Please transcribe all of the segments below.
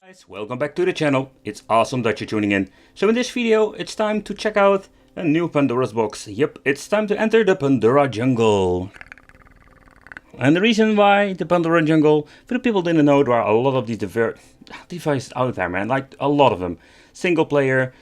Guys, welcome back to the channel. It's awesome that you're tuning in. So in this video, it's time to check out a new Pandora's box. Yep, it's time to enter the Pandora jungle. And the reason why the Pandora jungle, for the people who didn't know, there are a lot of these devices out there, man. Like a lot of them. Single player,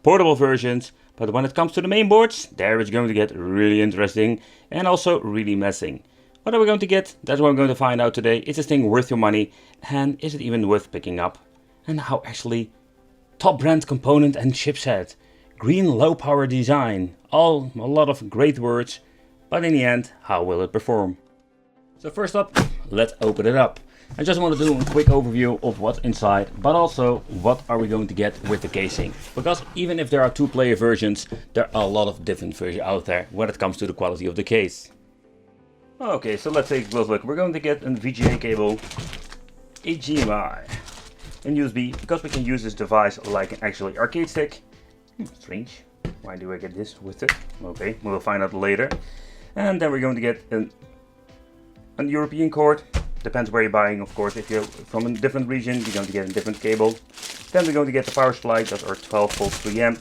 portable versions. But when it comes to the main boards, there it's going to get really interesting and also really messing. What are we going to get? That's what I'm going to find out today. Is this thing worth your money? And is it even worth picking up? And how actually top brand component and chipset. Green low power design. A lot of great words. But in the end, how will it perform? So first up, let's open it up. I just want to do a quick overview of what's inside, but also what are we going to get with the casing. Because even if there are two-player versions, there are a lot of different versions out there when it comes to the quality of the case. Okay, so let's take a close look. We're going to get a VGA cable, HDMI, and USB, because we can use this device like an actually arcade stick. Strange. Why do I get this with it? Okay, we'll find out later. And then we're going to get a European cord. Depends where you're buying, of course. If you're from a different region, you're going to get a different cable. Then we're going to get the power supply, that's our 12 volt 3 amp.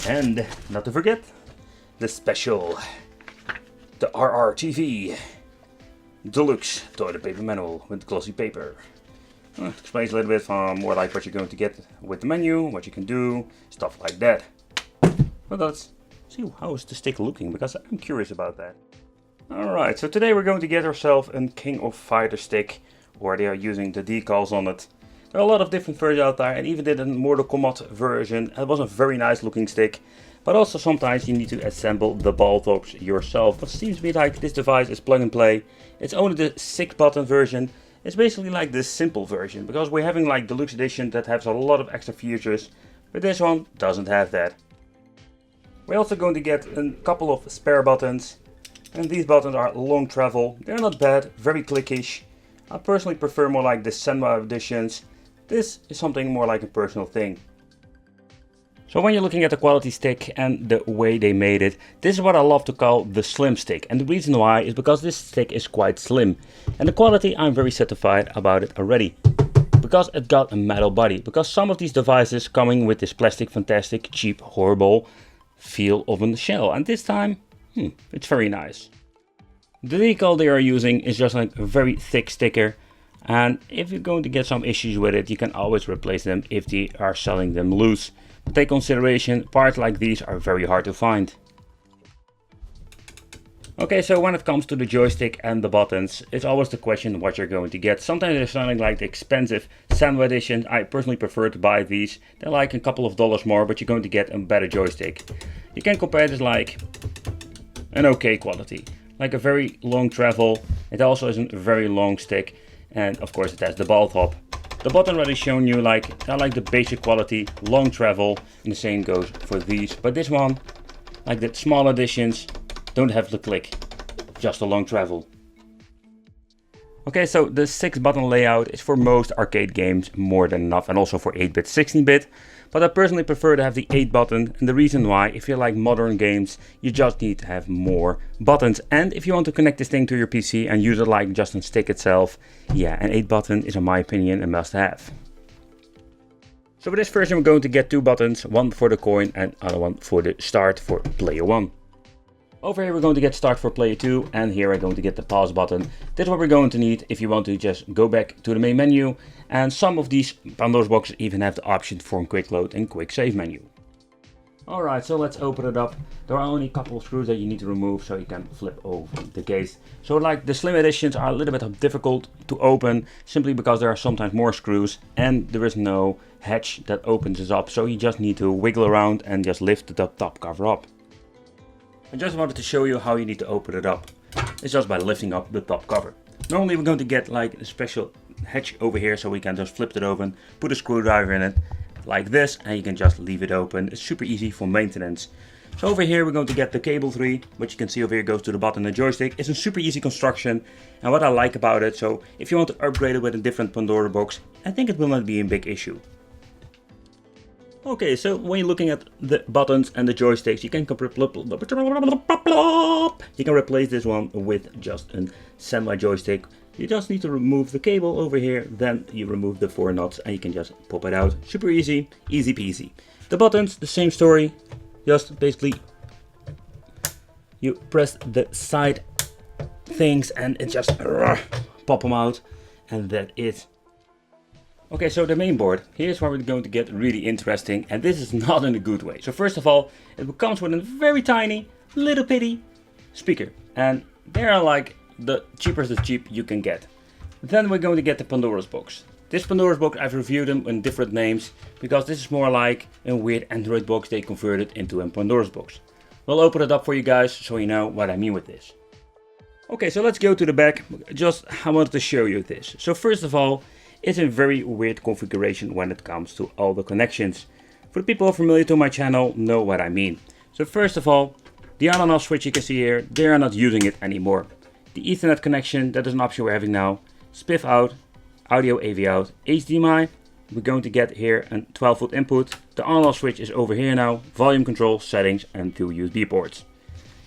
And not to forget, the special, the RRTV Deluxe toilet paper manual with glossy paper. It explains a little bit more like what you're going to get with the menu, what you can do, stuff like that. But let's see how is the stick looking, because I'm curious about that. Alright, so today we're going to get ourselves a King of Fighter stick, where they are using the decals on it. There are a lot of different versions out there, and even did a Mortal Kombat version. It was a very nice looking stick, but also sometimes you need to assemble the ball tops yourself. But it seems to be like this device is plug and play. It's only the 6-button version. It's basically like the simple version, because we're having like deluxe edition that has a lot of extra features, but this one doesn't have that. We're also going to get a couple of spare buttons. And these buttons are long travel. They're not bad, very clickish. I personally prefer more like the Senma editions. This is something more like a personal thing. So when you're looking at the quality stick and the way they made it, this is what I love to call the slim stick. And the reason why is because this stick is quite slim. And the quality, I'm very satisfied about it already. Because it got a metal body. Because some of these devices coming with this plastic, fantastic, cheap, horrible feel of a shell. And this time, it's very nice. The decal they are using is just like a very thick sticker, and if you're going to get some issues with it, you can always replace them if they are selling them loose. But take consideration, parts like these are very hard to find. Okay, so when it comes to the joystick and the buttons, it's always the question what you're going to get. Sometimes they're sounding like the expensive Senma editions. I personally prefer to buy these. They're like a couple of dollars more, but you're going to get a better joystick. You can compare this like an okay quality, like a very long travel. It also isn't a very long stick, and of course it has the ball top. The button already shown you like I like the basic quality, long travel, and the same goes for these. But this one, like the small editions, don't have the click, just a long travel. Okay, so the 6-button layout is for most arcade games more than enough, and also for 8-bit, 16-bit. But I personally prefer to have the 8-button, and the reason why, if you like modern games, you just need to have more buttons. And if you want to connect this thing to your PC and use it like just a stick itself, yeah, an 8-button is in my opinion a must-have. So for this version we're going to get 2 buttons, one for the coin and other one for the start for player 1. Over here we're going to get start for player 2, and here we're going to get the pause button. This is what we're going to need if you want to just go back to the main menu, and some of these Pandora's boxes even have the option for a quick load and quick save menu. Alright, so let's open it up. There are only a couple of screws that you need to remove so you can flip over the case. So like the slim editions are a little bit difficult to open, simply because there are sometimes more screws and there is no hatch that opens this up, so you just need to wiggle around and just lift the top cover up. I just wanted to show you how you need to open it up. It's just by lifting up the top cover. Normally we're going to get like a special hatch over here, so we can just flip it open, put a screwdriver in it like this, and you can just leave it open. It's super easy for maintenance. So over here we're going to get the cable 3, which you can see over here goes to the button and the joystick. It's a super easy construction, and what I like about it, so if you want to upgrade it with a different Pandora box, I think it will not be a big issue. Okay, so when you're looking at the buttons and the joysticks, you can replace this one with just a semi joystick. You just need to remove the cable over here, then you remove the 4 nuts and you can just pop it out. Super easy, easy peasy. The buttons, the same story, just basically you press the side things and it just pop them out, and that's it. Okay, so the main board, here's where we're going to get really interesting, and this is not in a good way. So first of all, it comes with a very tiny, little bitty speaker, and they are like the cheapest of cheap you can get. Then we're going to get the Pandora's box. This Pandora's box, I've reviewed them in different names, because this is more like a weird Android box they converted into a Pandora's box. We'll open it up for you guys so you know what I mean with this. Okay, so let's go to the back. Just I wanted to show you this. So first of all, it's a very weird configuration when it comes to all the connections. For the people familiar to my channel know what I mean. So first of all, the on and off switch you can see here, they are not using it anymore. The Ethernet connection, that is an option we're having now. Spiff out, audio AV out, HDMI. We're going to get here a 12-volt input. The on and off switch is over here now. Volume control, settings and 2 USB ports.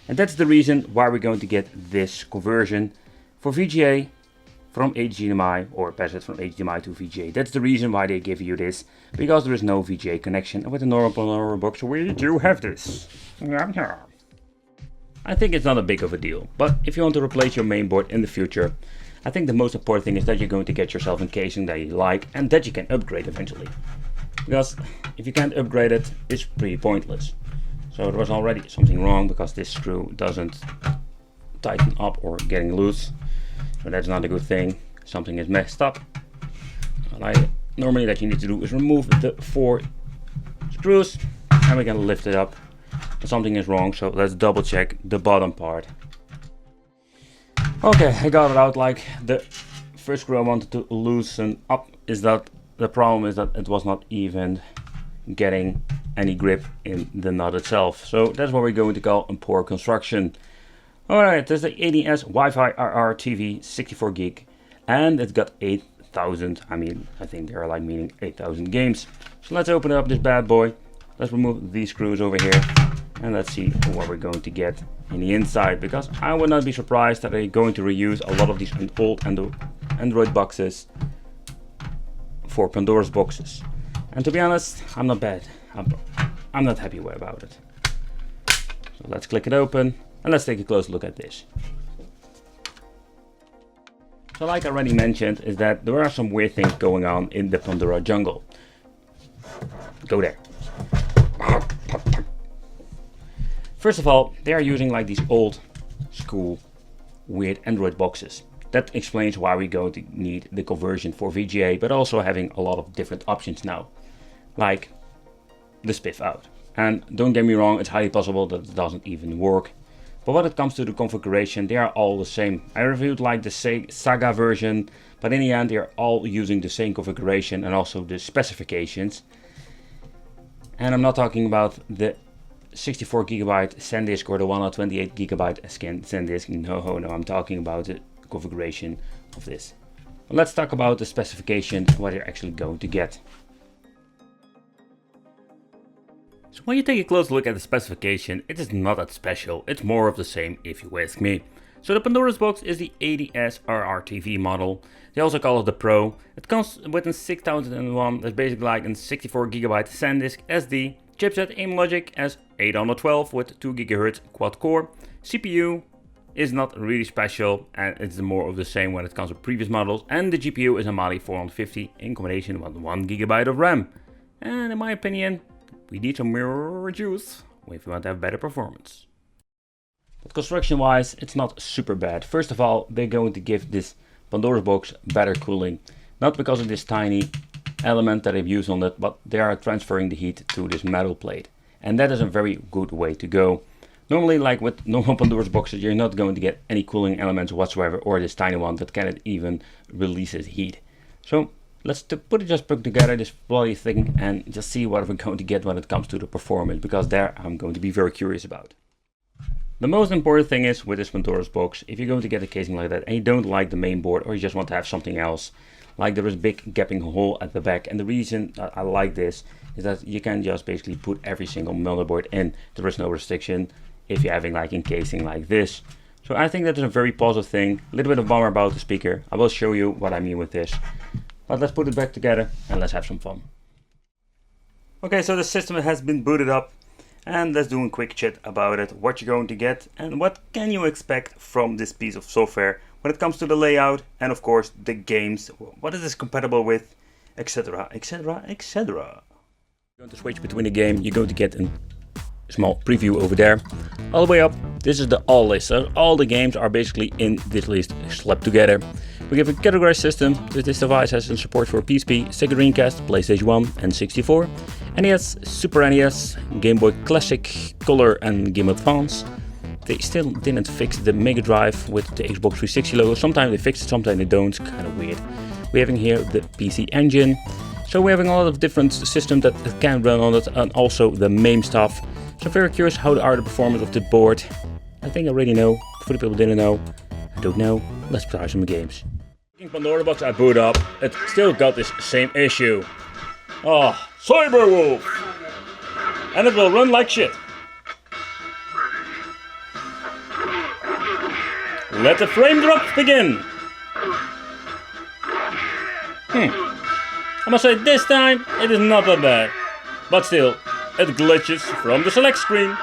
And that's the reason why we're going to get this conversion for VGA from HDMI, or pass it from HDMI to VGA. That's the reason why they give you this, because there is no VGA connection. And with a normal Pandora box, we do have this. I think it's not a big of a deal, but if you want to replace your main board in the future, I think the most important thing is that you're going to get yourself a casing that you like and that you can upgrade eventually. Because if you can't upgrade it, it's pretty pointless. So there was already something wrong because this screw doesn't tighten up or getting loose. So that's not a good thing. Something is messed up. Normally that you need to do is remove the 4 screws and we can lift it up. But something is wrong, so let's double check the bottom part. Okay, I got it out. Like the first screw I wanted to loosen up is that the problem is that it was not even getting any grip in the nut itself. So that's what we're going to call a poor construction. Alright, there's the ADS Wi-Fi RR TV 64 gig and it's got 8,000, I think they're like meaning 8,000 games. So let's open up this bad boy. Let's remove these screws over here and let's see what we're going to get in the inside, because I would not be surprised that they're going to reuse a lot of these old Android boxes for Pandora's boxes. And to be honest, I'm not bad. I'm not happy about it. So let's click it open and let's take a close look at this. So like I already mentioned, is that there are some weird things going on in the Pandora jungle. Go there. First of all, they are using like these old school weird Android boxes. That explains why we're going to need the conversion for VGA, but also having a lot of different options now, like the spiff out. And don't get me wrong, it's highly possible that it doesn't even work. But when it comes to the configuration, they are all the same. I reviewed like the Saga version, but in the end they are all using the same configuration and also the specifications. And I'm not talking about the 64 gigabyte SanDisk or the 128 gigabyte SanDisk. No, I'm talking about the configuration of this. Well, let's talk about the specifications, what you're actually going to get. So when you take a close look at the specification, it is not that special. It's more of the same if you ask me. So the Pandora's box is the ADS RRTV model. They also call it the Pro. It comes with a 6001, that's basically like a 64 gigabyte SanDisk SD. Chipset AIM logic as 812 with 2 GHz quad core. CPU is not really special and it's more of the same when it comes to previous models. And the GPU is a Mali 450 in combination with 1 GB of RAM. And in my opinion, we need some more juice if we want to have better performance. But construction wise, it's not super bad. First of all, they're going to give this Pandora's box better cooling. Not because of this tiny element that I've used on it, but they are transferring the heat to this metal plate. And that is a very good way to go. Normally, like with normal Pandora's boxes, you're not going to get any cooling elements whatsoever, or this tiny one that cannot even releases heat. So let's put together this bloody thing and just see what we're going to get when it comes to the performance, because there I'm going to be very curious about. The most important thing is with this Pandora's box, if you're going to get a casing like that and you don't like the main board or you just want to have something else, like there is a big gapping hole at the back, and the reason that I like this is that you can just basically put every single motherboard in. There is no restriction if you're having like a casing like this. So I think that is a very positive thing. A little bit of bummer about the speaker. I will show you what I mean with this. But let's put it back together and let's have some fun. Okay, so the system has been booted up. And let's do a quick chat about it. What you're going to get and what can you expect from this piece of software when it comes to the layout and of course the games. What is this compatible with, etc, etc, etc. You're going to switch between the game. You're going to get a small preview over there. All the way up, this is the all list. So all the games are basically in this list slapped together. We give a categorized system. This device has some support for PSP, Sega Dreamcast, PlayStation 1 and 64, NES, Super NES, Game Boy Classic, Color and Game Advance. They still didn't fix the Mega Drive with the Xbox 360 logo. Sometimes they fix it, sometimes they don't. It's kind of weird. We're having here the PC Engine. So we're having a lot of different systems that can run on it, and also the MAME stuff. So I'm very curious how are the performance of the board. I think I already know. For the people who didn't know, I don't know. Let's try some games. Pandora box I boot up, it still got this same issue. Oh, Cyberwolf! And it will run like shit. Let the frame drop begin. I must say this time it is not that bad. But still, it glitches from the select screen.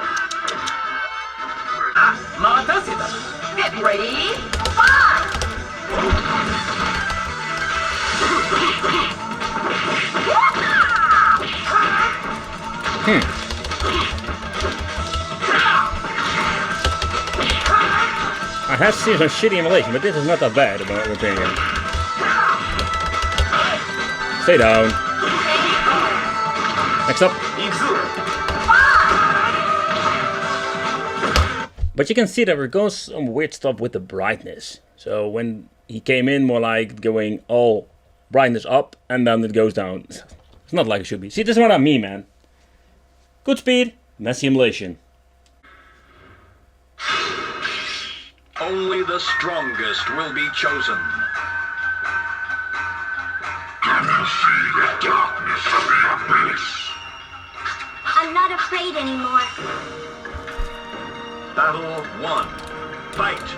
Get ready, fight! I have seen some shitty emulation, but this is not that bad in my opinion. Stay down. Next up. But you can see that we're going some weird stuff with the brightness. So when he came in, more like going all brightness up and then it goes down. It's not like it should be. See, this is what I mean, man. Good speed, messy emulation. Only the strongest will be chosen. I will see the darkness of the abyss. I'm not afraid anymore. Battle 1. Fight!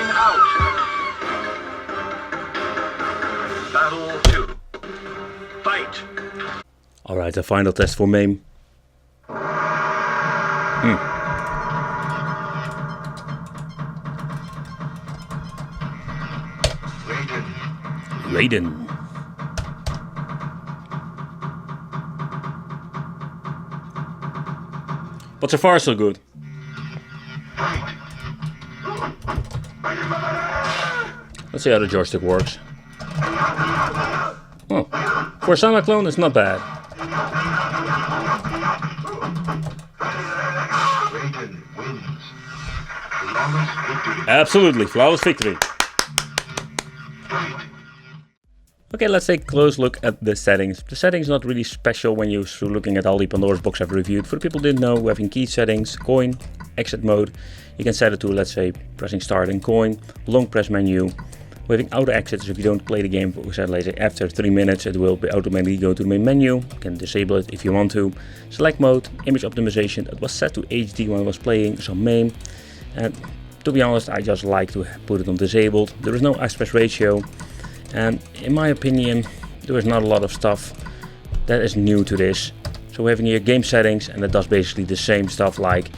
Bring out! Battle 2. Fight! Alright, the final test for MAME. Raiden. But so far so good. Let's see how the joystick works. Oh, for a Sama clone it's not bad. Absolutely, flawless victory. Okay, let's take a close look at the settings. The settings not really special when you're looking at all the Pandora's box I've reviewed. For the people who didn't know, we're having key settings, coin, exit mode. You can set it to, let's say, pressing start and coin, long press menu. We're having auto exit, so if you don't play the game, we said later, after 3 minutes it will be automatically go to the main menu. You can disable it if you want to. Select mode, image optimization, it was set to HD when I was playing, so MAME. And to be honest, I just like to put it on disabled. There is no aspect ratio. And in my opinion, there is not a lot of stuff that is new to this. So we're having here game settings, and it does basically the same stuff like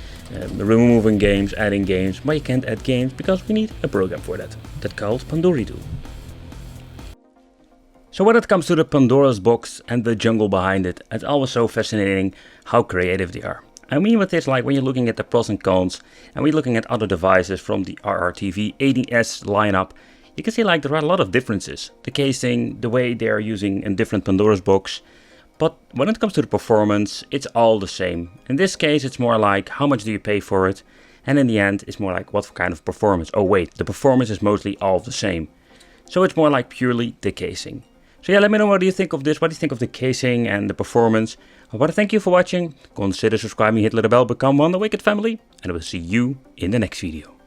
removing games, adding games, but you can't add games because we need a program for that. That's called Pandora. So when it comes to the Pandora's box and the jungle behind it, it's always so fascinating how creative they are. I mean with this, like when you're looking at the pros and cons, and we're looking at other devices from the RRTV 80S lineup, you can see like there are a lot of differences. The casing, the way they are using in different Pandora's box. But when it comes to the performance, it's all the same. In this case, it's more like how much do you pay for it? And in the end, it's more like what kind of performance. Oh wait, the performance is mostly all the same. So it's more like purely the casing. So yeah, let me know what do you think of this, what do you think of the casing and the performance. I want to thank you for watching. Consider subscribing, hit the bell, become one of the Wicked family, and I will see you in the next video.